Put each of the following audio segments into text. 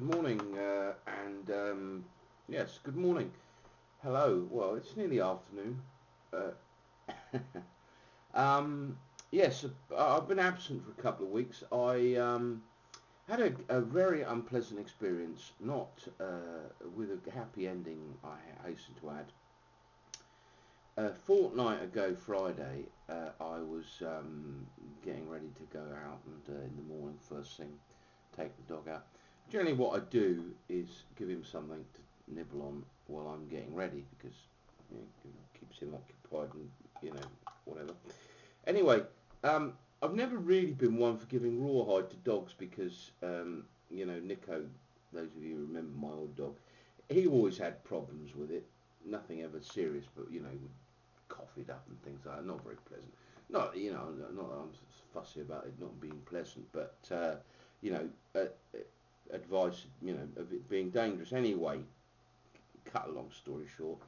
Good morning, yes, good morning. Hello. Well, it's nearly afternoon. Uh, um, yes, I've been absent for a couple of weeks. I had a very unpleasant experience, not with a happy ending, I hasten to add. A fortnight ago Friday, I was getting ready to go out and in the morning, first thing, take the dog out. Generally, what I do is give him something to nibble on while I'm getting ready because it keeps him occupied and whatever. Anyway, I've never really been one for giving rawhide to dogs because Nico, those of you who remember my old dog, he always had problems with it. Nothing ever serious, but would cough it up and things like that. Not very pleasant. Not that I'm fussy about it not being pleasant, but you know, uh, advice, of it being dangerous. Anyway, cut a long story short.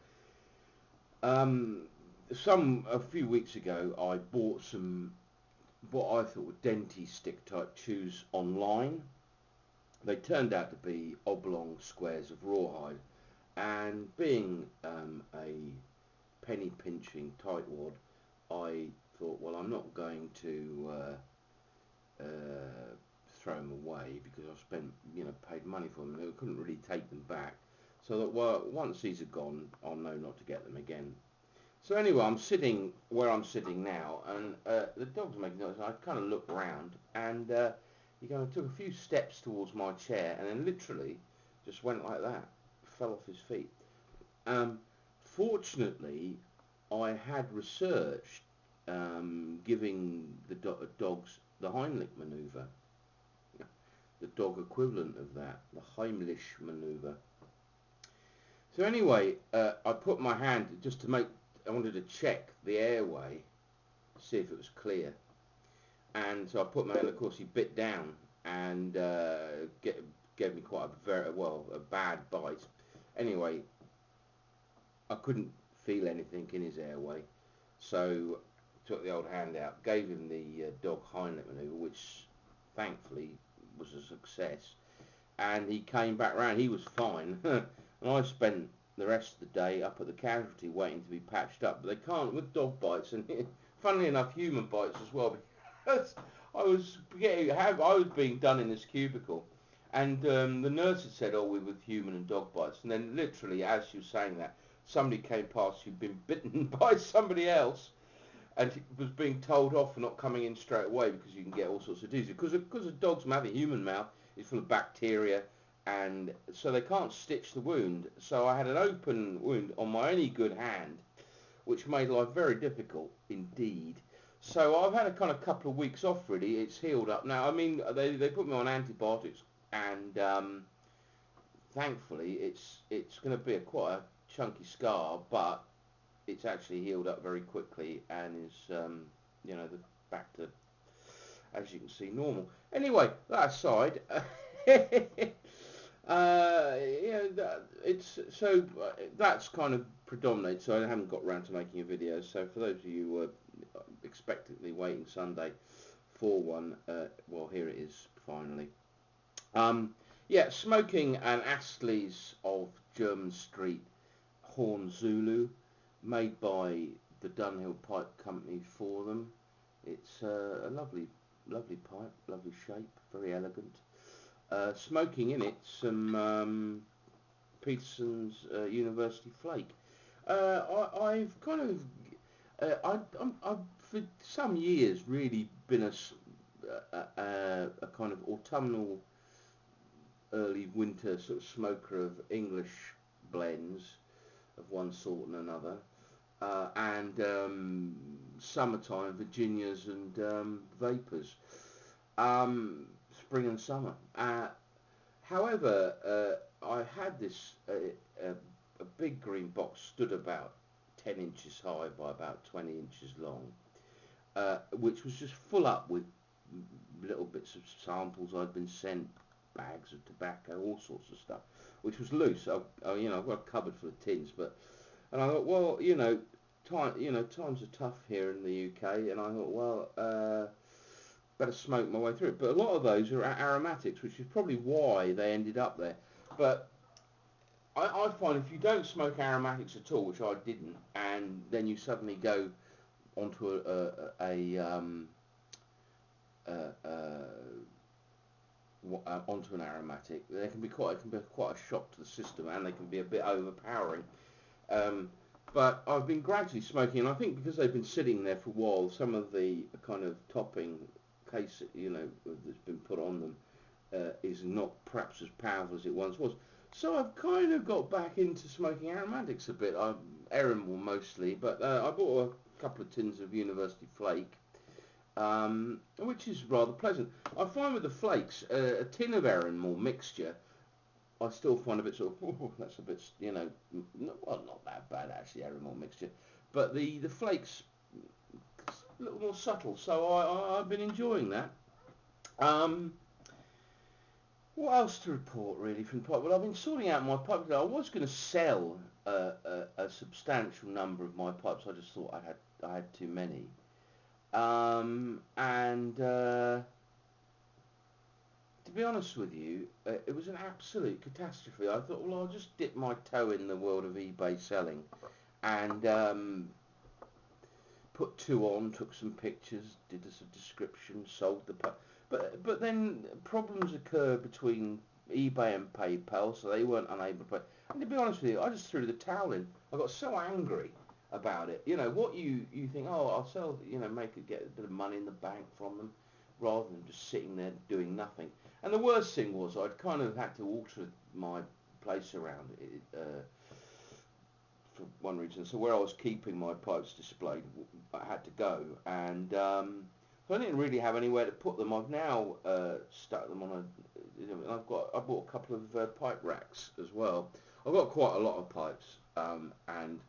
Um, a few weeks ago, I bought some what I thought were denti stick type chews online. They turned out to be oblong squares of rawhide, and being a penny pinching tightwad, I thought, well, I'm not going to throw them away because I've spent, paid money for them and I couldn't really take them back. So that, well, once these are gone, I'll know not to get them again. So anyway, I'm sitting where I'm sitting now, and the dog's making noise. I kind of look round, and he kind of took a few steps towards my chair, and then literally just went like that, fell off his feet. Um, Fortunately, I had researched giving the dogs the Heimlich manoeuvre, the dog equivalent of that, the Heimlich manoeuvre. So anyway, I put my hand just to make. I wanted to check the airway, see if it was clear, and so I put my hand. Of course, he bit down and gave me quite a bad bite. Anyway, I couldn't feel anything in his airway, so took the old hand out, gave him the dog Heimlich manoeuvre, which thankfully was a success, and he came back round. He was fine, and I spent the rest of the day up at the casualty waiting to be patched up. But they can't with dog bites, and funnily enough, human bites as well. Because I was being done in this cubicle, and the nurse had said, "Oh, we're with human and dog bites," and then literally, as she was saying that, somebody came past who'd been bitten by somebody else and was being told off for not coming in straight away because you can get all sorts of disease. Because a dog's mouth, a human mouth, is full of bacteria, and so they can't stitch the wound. So I had an open wound on my only good hand, which made life very difficult indeed. So I've had a kind of couple of weeks off really. It's healed up now. I mean, they put me on antibiotics, and thankfully it's going to be quite a chunky scar, but it's actually healed up very quickly and is back to, as you can see, normal. Anyway, that aside, it's so that's kind of predominates. So I haven't got around to making a video. So for those of you who are expectantly waiting Sunday for one, well, here it is finally. Yeah, smoking an Astley's of German Street Horn Zulu, made by the Dunhill Pipe Company for them. It's a lovely pipe, lovely shape, very elegant. Smoking in it some Peterson's University Flake. I've kind of, I've for some years really been a kind of autumnal, early winter sort of smoker of English blends of one sort and another, and summertime Virginias and Vapors, spring and summer. However, I had this a big green box, stood about 10 inches high by about 20 inches long, which was just full up with little bits of samples I'd been sent, bags of tobacco, all sorts of stuff, which was loose. I've got a cupboard full of tins, and I thought, well, times are tough here in the UK, and I thought, well, better smoke my way through it. But a lot of those are aromatics, which is probably why they ended up there. But I find if you don't smoke aromatics at all, which I didn't, and then you suddenly go onto onto an aromatic, they can be quite a shock to the system, and they can be a bit overpowering. Um, but I've been gradually smoking, and I think because they've been sitting there for a while, some of the kind of topping case, that's been put on them is not perhaps as powerful as it once was. So I've kind of got back into smoking aromatics a bit. Eremol mostly, but I bought a couple of tins of University Flake, which is rather pleasant. I find with the flakes, a tin of Eremol mixture, I still find a bit sort of, that's a bit, not that bad actually, Eremol mixture, but the flakes a little more subtle, so I've been enjoying that. Um, what else to report really from the pipe? Well, I've been sorting out my pipe. I was going to sell a substantial number of my pipes. I just thought I had too many, and to be honest with you, it was an absolute catastrophe. I thought, well, I'll just dip my toe in the world of eBay selling, and put two on, took some pictures, did a description, sold the pipe. But then problems occurred between eBay and PayPal, so they weren't unable to pay. And to be honest with you, I just threw the towel in. I got so angry about it. What you think, oh, I'll sell, get a bit of money in the bank from them, rather than just sitting there doing nothing. And the worst thing was I'd kind of had to alter my place around it for one reason. So where I was keeping my pipes displayed, I had to go, and so I didn't really have anywhere to put them. I've now stuck them on I bought a couple of pipe racks as well. I've got quite a lot of pipes, and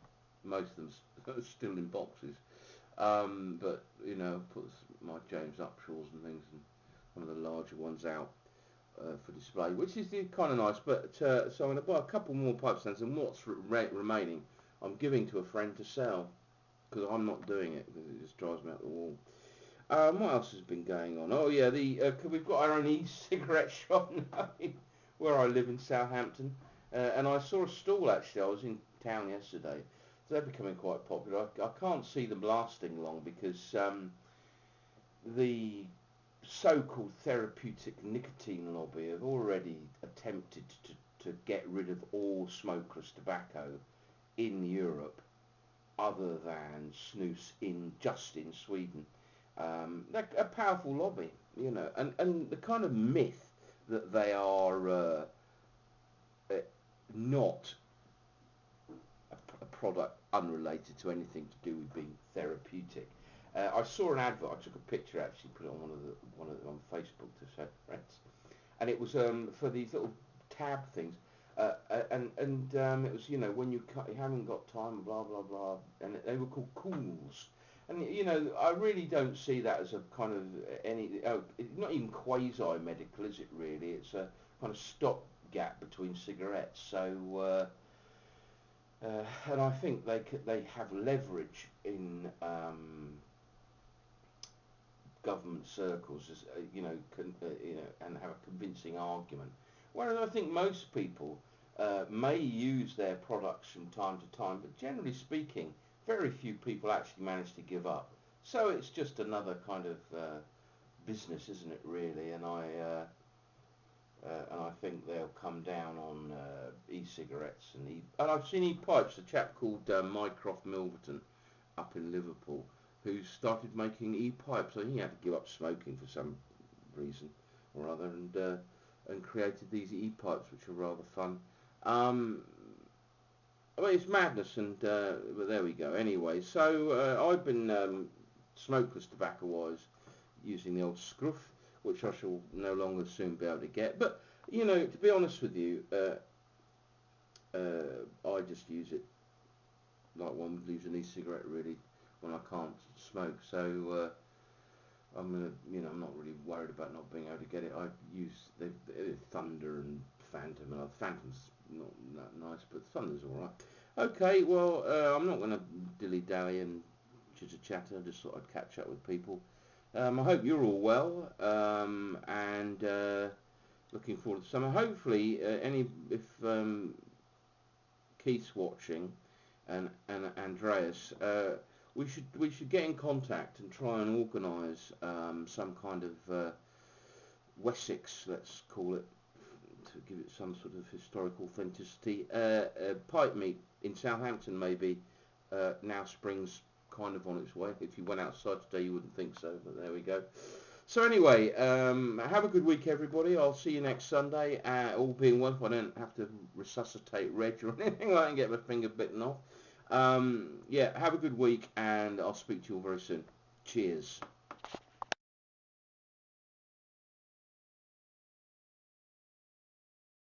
most of them are still in boxes. But put my James Upshaws and things, and one of the larger ones out for display, which is kind of nice. But so I'm going to buy a couple more pipe stands, and what's remaining, I'm giving to a friend to sell, because I'm not doing it because it just drives me up the wall. What else has been going on? Oh yeah, we've got our own e-cigarette shop now where I live in Southampton, and I saw a stall actually. I was in town yesterday. So they're becoming quite popular. I can't see them lasting long because the so-called therapeutic nicotine lobby have already attempted to get rid of all smokeless tobacco in Europe, other than snus just in Sweden. They're a powerful lobby, and the kind of myth that they are not a product unrelated to anything to do with being therapeutic. I saw an advert. I took a picture actually, put it on one of them on Facebook to show friends, and it was for these little tab things, and it was when you haven't got time, blah blah blah, and they were called cools. And I really don't see that as a kind of not even quasi-medical, is it really? It's a kind of stopgap between cigarettes. So, and I think they have leverage in government circles, as and have a convincing argument. Whereas I think most people may use their products from time to time, but generally speaking, very few people actually manage to give up. So it's just another kind of business, isn't it, really? And I think they'll come down on e-cigarettes and I've seen e-pipes. A chap called Mycroft Milverton up in Liverpool who started making e-pipes. I think he had to give up smoking for some reason or other, and created these e-pipes, which are rather fun. Well, it's madness, but there we go. Anyway, so I've been smokeless tobacco-wise using the old scruff, which I shall no longer soon be able to get. But to be honest with you, I just use it like one would use an e-cigarette, really, when I can't smoke. So I'm not really worried about not being able to get it. I use the Thunder and Phantom, and Phantom's not that nice, but Thunder's all right. Okay, well, I'm not going to dilly-dally and chitter-chatter. I just thought I'd catch up with people. I hope you're all well, and looking forward to summer. Hopefully, if Keith's watching, and Andreas, we should get in contact and try and organise some kind of Wessex, let's call it, to give it some sort of historical authenticity. Pipe meet in Southampton, maybe. Now spring's kind of on its way. If you went outside today, you wouldn't think so, but there we go. So anyway, have a good week, everybody. I'll see you next Sunday. All being well, if I don't have to resuscitate Reg or anything like that and get my finger bitten off. Yeah, have a good week, and I'll speak to you all very soon. Cheers.